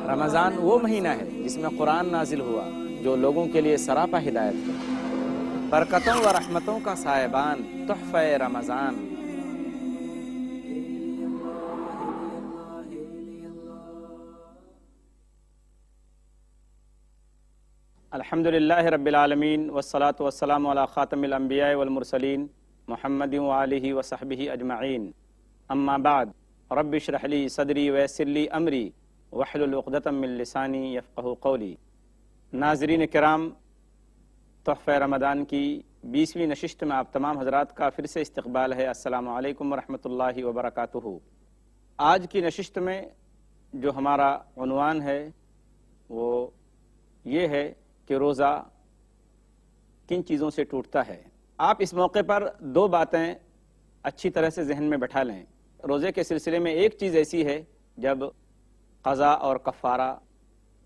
رمضان وہ مہینہ ہے جس میں قرآن نازل ہوا جو لوگوں کے لیے سراپا ہدایت ہے، برکتوں و رحمتوں کا سائبان تحفہ رمضان۔ الحمدللہ رب العالمین والصلاة والسلام علی خاتم الانبیاء والمرسلین محمد وآلہ وصحبہ اجمعین، اما بعد رب اشرح لی صدری ویسر لی امری واحلل عقدۃ من لسانی یفقہوا قولی۔ ناظرین کرام، تحفہ رمضان کی 20ویں نشست میں آپ تمام حضرات کا پھر سے استقبال ہے۔ السلام علیکم ورحمۃ اللہ وبرکاتہ۔ آج کی نشست میں جو ہمارا عنوان ہے وہ یہ ہے کہ روزہ کن چیزوں سے ٹوٹتا ہے۔ آپ اس موقع پر دو باتیں اچھی طرح سے ذہن میں بٹھا لیں۔ روزے کے سلسلے میں ایک چیز ایسی ہے جب قضا اور کفارہ،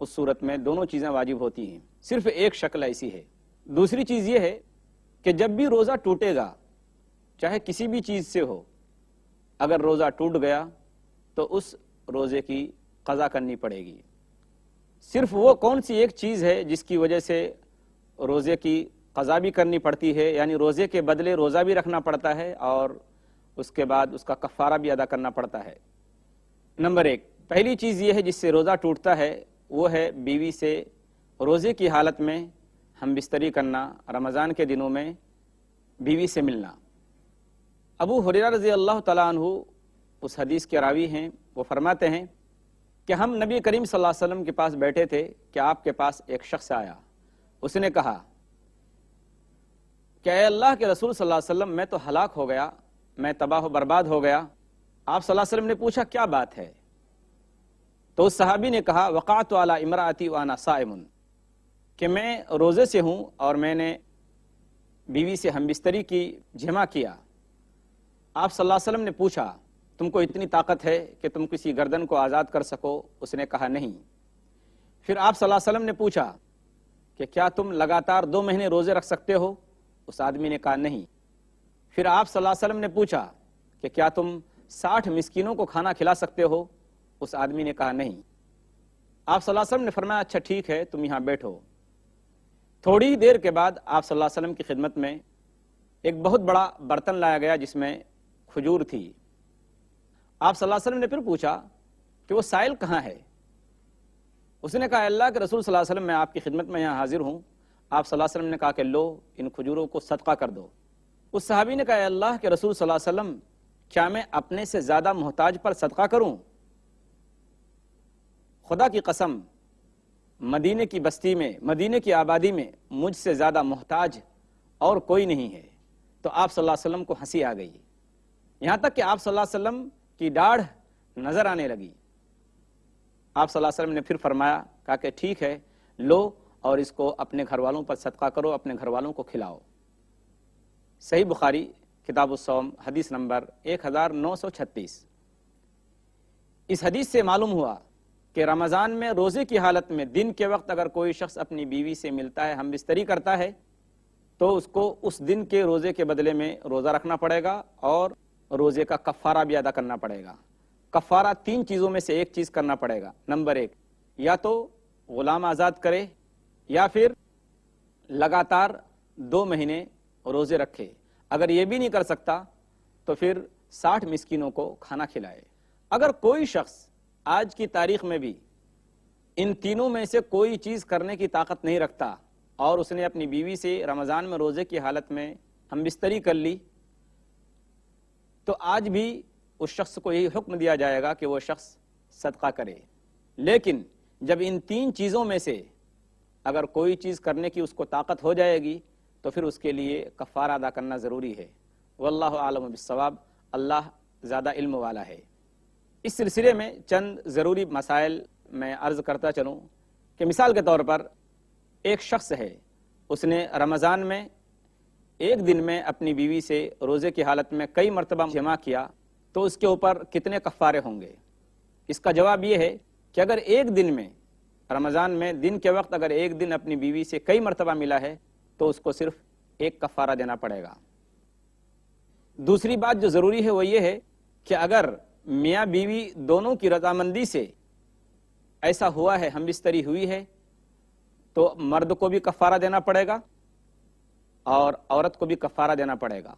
اس صورت میں دونوں چیزیں واجب ہوتی ہیں، صرف ایک شکل ایسی ہے۔ دوسری چیز یہ ہے کہ جب بھی روزہ ٹوٹے گا، چاہے کسی بھی چیز سے ہو، اگر روزہ ٹوٹ گیا تو اس روزے کی قضا کرنی پڑے گی۔ صرف وہ کون سی ایک چیز ہے جس کی وجہ سے روزے کی قضا بھی کرنی پڑتی ہے، یعنی روزے کے بدلے روزہ بھی رکھنا پڑتا ہے اور اس کے بعد اس کا کفارہ بھی ادا کرنا پڑتا ہے۔ نمبر ایک، پہلی چیز یہ ہے جس سے روزہ ٹوٹتا ہے، وہ ہے بیوی سے روزے کی حالت میں ہم بستری کرنا، رمضان کے دنوں میں بیوی سے ملنا۔ ابو ہریرہ رضی اللہ تعالیٰ عنہ اس حدیث کے راوی ہیں، وہ فرماتے ہیں کہ ہم نبی کریم صلی اللہ علیہ وسلم کے پاس بیٹھے تھے کہ آپ کے پاس ایک شخص آیا۔ اس نے کہا کہ اے اللہ کے رسول صلی اللہ علیہ وسلم، میں تو ہلاک ہو گیا، میں تباہ و برباد ہو گیا۔ آپ صلی اللہ علیہ وسلم نے پوچھا کیا بات ہے؟ تو اس صحابی نے کہا وقعت علی امراتی وانا صائم، کہ میں روزے سے ہوں اور میں نے بیوی سے ہم بستری کی جمع کیا۔ آپ صلی اللہ علیہ وسلم نے پوچھا تم کو اتنی طاقت ہے کہ تم کسی گردن کو آزاد کر سکو؟ اس نے کہا نہیں۔ پھر آپ صلی اللہ علیہ وسلم نے پوچھا کہ کیا تم لگاتار 2 مہینے روزے رکھ سکتے ہو؟ اس آدمی نے کہا نہیں۔ پھر آپ صلی اللہ علیہ وسلم نے پوچھا کہ کیا تم 60 مسکینوں کو کھانا کھلا سکتے ہو؟ اس آدمی نے کہا نہیں۔ آپ صلی اللہ علیہ وسلم نے فرمایا اچھا ٹھیک ہے، تم یہاں بیٹھو۔ تھوڑی دیر کے بعد آپ صلی اللہ علیہ وسلم کی خدمت میں ایک بہت بڑا برتن لایا گیا جس میں کھجور تھی۔ آپ صلی اللہ علیہ وسلم نے پھر پوچھا کہ وہ سائل کہاں ہے؟ اس نے کہا اللہ کے رسول صلی اللہ علیہ وسلم، میں آپ کی خدمت میں یہاں حاضر ہوں۔ آپ صلی اللہ علیہ وسلم نے کہا کہ لو، ان کھجوروں کو صدقہ کر دو۔ اس صحابی نے کہا اے اللہ کے رسول صلی اللہ علیہ وسلم، کیا میں اپنے سے زیادہ محتاج پر صدقہ کروں؟ خدا کی قسم، مدینے کی بستی میں، مدینے کی آبادی میں مجھ سے زیادہ محتاج اور کوئی نہیں ہے۔ تو آپ صلی اللہ علیہ وسلم کو ہنسی آ گئی، یہاں تک کہ آپ صلی اللہ علیہ وسلم کی داڑھ نظر آنے لگی۔ آپ صلی اللہ علیہ وسلم نے پھر فرمایا، کہا کہ ٹھیک ہے، لو اور اس کو اپنے گھر والوں پر صدقہ کرو، اپنے گھر والوں کو کھلاؤ۔ صحیح بخاری کتاب الصوم حدیث نمبر 1936۔ اس حدیث سے معلوم ہوا کہ رمضان میں روزے کی حالت میں دن کے وقت اگر کوئی شخص اپنی بیوی سے ملتا ہے، ہم بستری کرتا ہے، تو اس کو اس دن کے روزے کے بدلے میں روزہ رکھنا پڑے گا اور روزے کا کفارہ بھی ادا کرنا پڑے گا۔ کفارہ 3 چیزوں میں سے ایک چیز کرنا پڑے گا۔ نمبر 1، یا تو غلام آزاد کرے یا پھر لگاتار 2 مہینے روزے رکھے۔ اگر یہ بھی نہیں کر سکتا تو پھر 60 مسکینوں کو کھانا کھلائے۔ اگر کوئی شخص آج کی تاریخ میں بھی ان تینوں میں سے کوئی چیز کرنے کی طاقت نہیں رکھتا اور اس نے اپنی بیوی سے رمضان میں روزے کی حالت میں ہم بستری کر لی، تو آج بھی اس شخص کو یہی حکم دیا جائے گا کہ وہ شخص صدقہ کرے۔ لیکن جب ان 3 چیزوں میں سے اگر کوئی چیز کرنے کی اس کو طاقت ہو جائے گی تو پھر اس کے لیے کفارہ ادا کرنا ضروری ہے۔ واللہ اعلم بالصواب، اللہ زیادہ علم والا ہے۔ اس سلسلے میں چند ضروری مسائل میں عرض کرتا چلوں کہ مثال کے طور پر ایک شخص ہے، اس نے رمضان میں ایک دن میں اپنی بیوی سے روزے کی حالت میں کئی مرتبہ جمع کیا، تو اس کے اوپر کتنے کفارے ہوں گے؟ اس کا جواب یہ ہے کہ اگر ایک دن میں، رمضان میں دن کے وقت اگر ایک دن اپنی بیوی سے کئی مرتبہ ملا ہے تو اس کو صرف ایک کفارہ دینا پڑے گا۔ دوسری بات جو ضروری ہے وہ یہ ہے کہ اگر میاں بیوی دونوں کی رضامندی سے ایسا ہوا ہے، ہم بستری ہوئی ہے، تو مرد کو بھی کفارہ دینا پڑے گا اور عورت کو بھی کفارہ دینا پڑے گا۔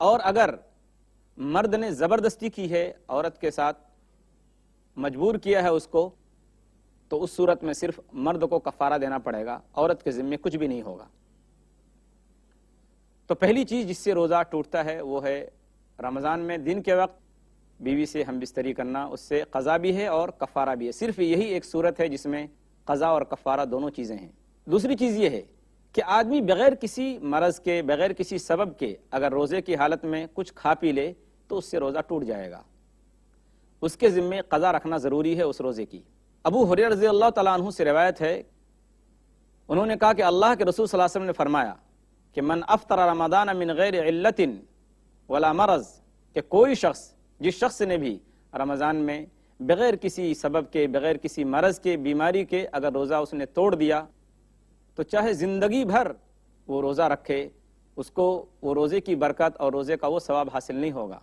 اور اگر مرد نے زبردستی کی ہے عورت کے ساتھ، مجبور کیا ہے اس کو، تو اس صورت میں صرف مرد کو کفارہ دینا پڑے گا، عورت کے ذمے کچھ بھی نہیں ہوگا۔ تو پہلی چیز جس سے روزہ ٹوٹتا ہے وہ ہے رمضان میں دن کے وقت بیوی سے ہم بستری کرنا، اس سے قضا بھی ہے اور کفارہ بھی ہے۔ صرف یہی ایک صورت ہے جس میں قضا اور کفارہ دونوں چیزیں ہیں۔ دوسری چیز یہ ہے کہ آدمی بغیر کسی مرض کے، بغیر کسی سبب کے اگر روزے کی حالت میں کچھ کھا پی لے تو اس سے روزہ ٹوٹ جائے گا، اس کے ذمے قضا رکھنا ضروری ہے اس روزے کی۔ ابو ہریرہ رضی اللہ تعالیٰ عنہ سے روایت ہے، انہوں نے کہا کہ اللہ کے رسول صلی اللہ علیہ وسلم نے فرمایا کہ من افطر رمضان من غیر علت ولا مرض، کہ کوئی شخص، جس شخص نے بھی رمضان میں بغیر کسی سبب کے، بغیر کسی مرض کے، بیماری کے اگر روزہ اس نے توڑ دیا تو چاہے زندگی بھر وہ روزہ رکھے، اس کو وہ روزے کی برکت اور روزے کا وہ ثواب حاصل نہیں ہوگا۔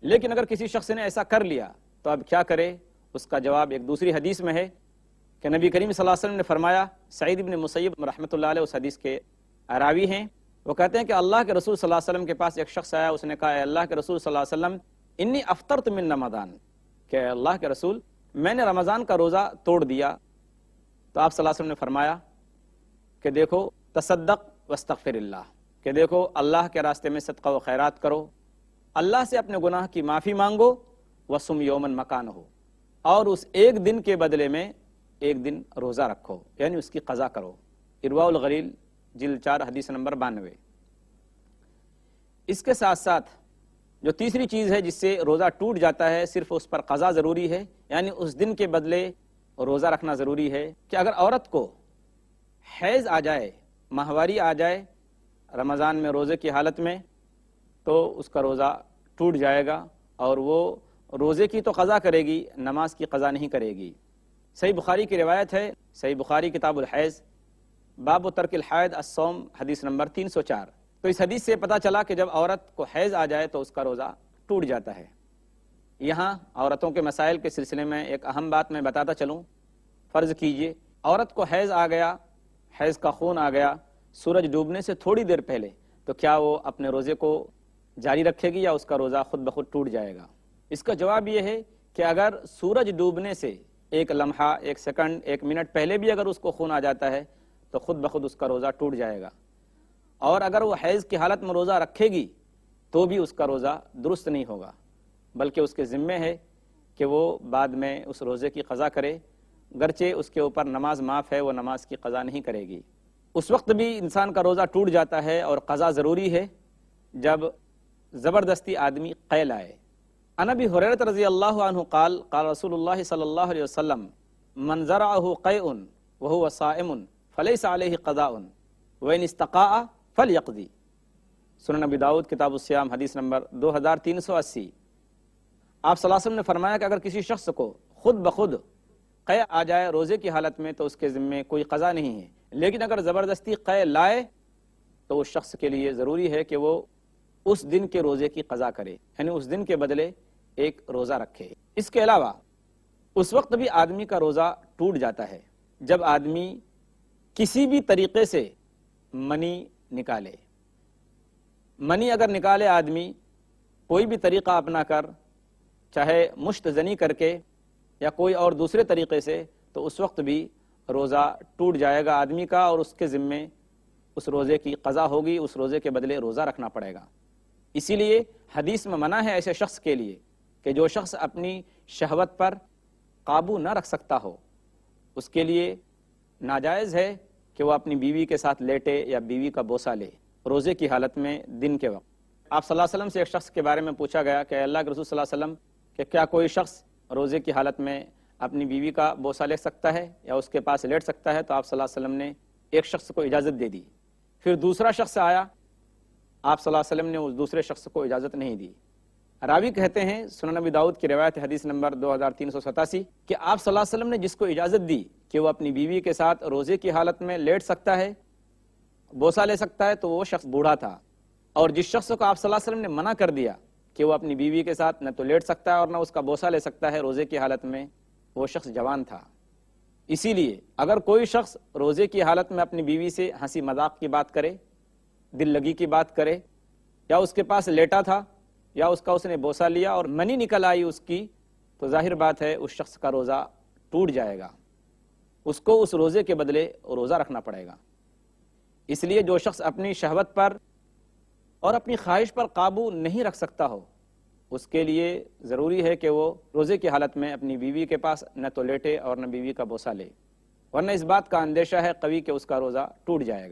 لیکن اگر کسی شخص نے ایسا کر لیا تو اب کیا کرے؟ اس کا جواب ایک دوسری حدیث میں ہے کہ نبی کریم صلی اللہ علیہ وسلم نے فرمایا، سعید بن مسیب رحمۃ اللہ علیہ اس حدیث کے راوی ہیں، وہ کہتے ہیں کہ اللہ کے رسول صلی اللہ علیہ وسلم کے پاس ایک شخص آیا، اس نے کہا، اے اللہ کے رسول صلی اللہ علیہ وسلم، انی افطرت من رمضان، کہ اللہ کے رسول میں نے رمضان کا روزہ توڑ دیا۔ تو آپ صلی اللہ علیہ وسلم نے فرمایا کہ دیکھو، تصدق واستغفر اللہ، کہ دیکھو اللہ کے راستے میں صدقہ و خیرات کرو، اللہ سے اپنے گناہ کی معافی مانگو، وصم یومن مکانہ، اور اس ایک دن کے بدلے میں ایک دن روزہ رکھو، یعنی اس کی قضا کرو۔ ارواء الغلیل جلد 4 حدیث نمبر 92۔ اس کے ساتھ ساتھ جو تیسری چیز ہے جس سے روزہ ٹوٹ جاتا ہے، صرف اس پر قضا ضروری ہے، یعنی اس دن کے بدلے روزہ رکھنا ضروری ہے، کہ اگر عورت کو حیض آ جائے، ماہواری آ جائے رمضان میں روزے کی حالت میں، تو اس کا روزہ ٹوٹ جائے گا، اور وہ روزے کی تو قضا کرے گی، نماز کی قضا نہیں کرے گی۔ صحیح بخاری کی روایت ہے، صحیح بخاری کتاب الحیض، باب ترک الحید الصوم، حدیث نمبر 304۔ تو اس حدیث سے پتہ چلا کہ جب عورت کو حیض آ جائے تو اس کا روزہ ٹوٹ جاتا ہے۔ یہاں عورتوں کے مسائل کے سلسلے میں ایک اہم بات میں بتاتا چلوں۔ فرض کیجئے عورت کو حیض آ گیا، حیض کا خون آ گیا سورج ڈوبنے سے تھوڑی دیر پہلے، تو کیا وہ اپنے روزے کو جاری رکھے گی یا اس کا روزہ خود بخود ٹوٹ جائے گا؟ اس کا جواب یہ ہے کہ اگر سورج ڈوبنے سے ایک لمحہ، ایک سیکنڈ، ایک منٹ پہلے بھی اگر اس کو خون آ جاتا ہے تو خود بخود اس کا روزہ ٹوٹ جائے گا، اور اگر وہ حیض کی حالت میں روزہ رکھے گی تو بھی اس کا روزہ درست نہیں ہوگا، بلکہ اس کے ذمے ہے کہ وہ بعد میں اس روزے کی قضا کرے، گرچہ اس کے اوپر نماز معاف ہے، وہ نماز کی قضا نہیں کرے گی۔ اس وقت بھی انسان کا روزہ ٹوٹ جاتا ہے اور قضا ضروری ہے جب زبردستی آدمی قے لائے۔ عن ابی ہریرہ رضی اللہ عنہ قال قال رسول اللہ صلی اللہ علیہ وسلم من زرعہ قیء وهو صائم فلیس علیہ قضاء وان استقاء فلیقضی۔ سنن ابی داؤد کتاب الصیام حدیث نمبر 2380۔ آپ صلی اللہ علیہ وسلم نے فرمایا کہ اگر کسی شخص کو خود بخود قے آ جائے روزے کی حالت میں تو اس کے ذمے کوئی قضا نہیں ہے، لیکن اگر زبردستی قے لائے تو اس شخص کے لیے ضروری ہے کہ وہ اس دن کے روزے کی قضا کرے، یعنی اس دن کے بدلے ایک روزہ رکھے۔ اس کے علاوہ اس وقت بھی آدمی کا روزہ ٹوٹ جاتا ہے جب آدمی کسی بھی طریقے سے منی نکالے۔ منی اگر نکالے آدمی کوئی بھی طریقہ اپنا کر، چاہے مشت زنی کر کے یا کوئی اور دوسرے طریقے سے، تو اس وقت بھی روزہ ٹوٹ جائے گا آدمی کا، اور اس کے ذمے اس روزے کی قضا ہوگی، اس روزے کے بدلے روزہ رکھنا پڑے گا۔ اسی لیے حدیث میں منع ہے ایسے شخص کے لیے کہ جو شخص اپنی شہوت پر قابو نہ رکھ سکتا ہو، اس کے لیے ناجائز ہے کہ وہ اپنی بیوی کے ساتھ لیٹے یا بیوی کا بوسہ لے روزے کی حالت میں دن کے وقت۔ آپ صلی اللہ علیہ وسلم سے ایک شخص کے بارے میں پوچھا گیا کہ اللہ کے رسول صلی اللہ علیہ وسلم کہ کیا کوئی شخص روزے کی حالت میں اپنی بیوی کا بوسہ لے سکتا ہے یا اس کے پاس لیٹ سکتا ہے؟ تو آپ صلی اللہ علیہ وسلم نے ایک شخص کو اجازت دے دی۔ پھر دوسرا شخص آیا، آپ صلی اللہ علیہ وسلم نے اس دوسرے شخص کو اجازت نہیں دی۔ راوی کہتے ہیں، سنن ابی داؤد کی روایت حدیث نمبر 2387، کہ آپ صلی اللہ علیہ وسلم نے جس کو اجازت دی کہ وہ اپنی بیوی کے ساتھ روزے کی حالت میں لیٹ سکتا ہے، بوسہ لے سکتا ہے، تو وہ شخص بوڑھا تھا، اور جس شخص کو آپ صلی اللہ علیہ وسلم نے منع کر دیا کہ وہ اپنی بیوی کے ساتھ نہ تو لیٹ سکتا ہے اور نہ اس کا بوسہ لے سکتا ہے روزے کی حالت میں، وہ شخص جوان تھا. اسی لیے اگر کوئی شخص روزے کی حالت میں اپنی بیوی سے ہنسی مذاق کی بات کرے، دل لگی کی بات کرے، یا اس کے پاس لیٹا تھا یا اس نے بوسہ لیا اور منی نکل آئی اس کی، تو ظاہر بات ہے اس شخص کا روزہ ٹوٹ جائے گا. اس کو اس روزے کے بدلے روزہ رکھنا پڑے گا. اس لیے جو شخص اپنی شہوت پر اور اپنی خواہش پر قابو نہیں رکھ سکتا ہو، اس کے لیے ضروری ہے کہ وہ روزے کی حالت میں اپنی بیوی کے پاس نہ تو لیٹے اور نہ بیوی کا بوسہ لے، ورنہ اس بات کا اندیشہ ہے قوی کہ اس کا روزہ ٹوٹ جائے گا.